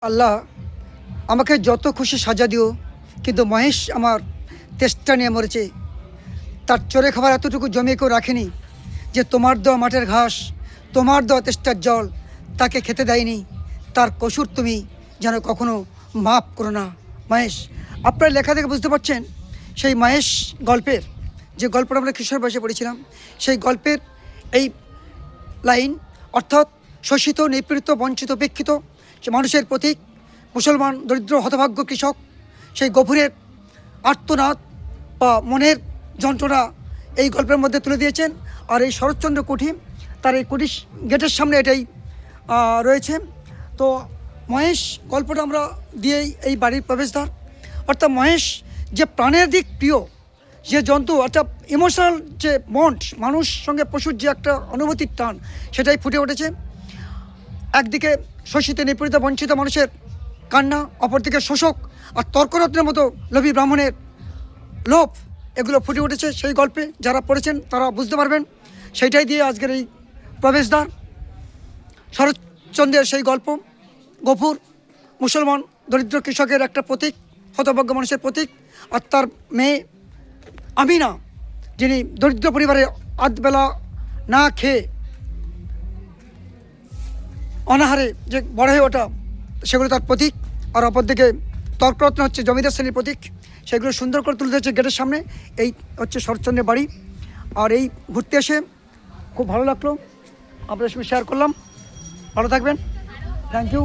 আল্লাহ আমাকে যত খুশি সাজা দিও, কিন্তু মহেশ আমার তেষ্টা নিয়ে মরেছে। তার চোরে খাবার এতটুকু জমিয়ে কেউ রাখেনি যে তোমার দেওয়া মাঠের ঘাস, তোমার দেওয়া তেষ্টার জল তাকে খেতে দেয়নি। তার কসুর তুমি যেন কখনো মাফ করো না। মহেশ, আপনার লেখা থেকে বুঝতে পারছেন সেই মহেশ গল্পের যে গল্পটা আমরা কিশোর বয়সে পড়েছিলাম, সেই গল্পের এই লাইন, অর্থাৎ শোষিত, নিপীড়িত, বঞ্চিত, উপেক্ষিত সে মানুষের প্রতীক মুসলমান দরিদ্র হতভাগ্য কৃষক, সেই গভীরের আর্তনাদ বা মনের যন্ত্রণা এই গল্পের মধ্যে তুলে দিয়েছেন। আর এই শরৎচন্দ্র কুঠি, তার এই কুঠি গেটের সামনে এটাই রয়েছে। তো মহেশ গল্পটা আমরা দিয়েই এই বাড়ির প্রবেশদ্বার। অর্থাৎ মহেশ যে প্রাণের দিক প্রিয়, যে জন্তু, অর্থাৎ ইমোশনাল যে বন্ড, মানুষ সঙ্গে পশুর যে একটা অনুভূতির টান, সেটাই ফুটে উঠেছে। একদিকে শোষিত, নিপীড়িত, বঞ্চিত মানুষের কান্না, অপরদিকে শোষক আর তর্করত্নের মতো লোভী ব্রাহ্মণের লোভ, এগুলো ফুটে উঠেছে সেই গল্পে। যারা পড়েছেন তারা বুঝতে পারবেন। সেইটাই দিয়ে আজকের এই প্রবেশদ্বার, শরৎচন্দ্রের সেই গল্প। গফুর মুসলমান দরিদ্র কৃষকের একটা প্রতীক, হতভাগ্য মানুষের প্রতীক। আর তার মেয়ে আমিনা, যিনি দরিদ্র পরিবারে আধবেলা না খেয়ে অনাহারে যে বড় হয়ে ওঠা, সেগুলো তার প্রতীক। আর অপরদিকে তর্করত্ন হচ্ছে জমিদার শ্রেণীর প্রতীক। সেগুলো সুন্দর করে তুলে ধরেছে গেটের সামনে। এই হচ্ছে শরৎচন্দ্রের বাড়ি। আর এই ঘুরতে এসে খুব ভালো লাগলো, আপনাদের সঙ্গে শেয়ার করলাম। ভালো থাকবেন, থ্যাংক ইউ।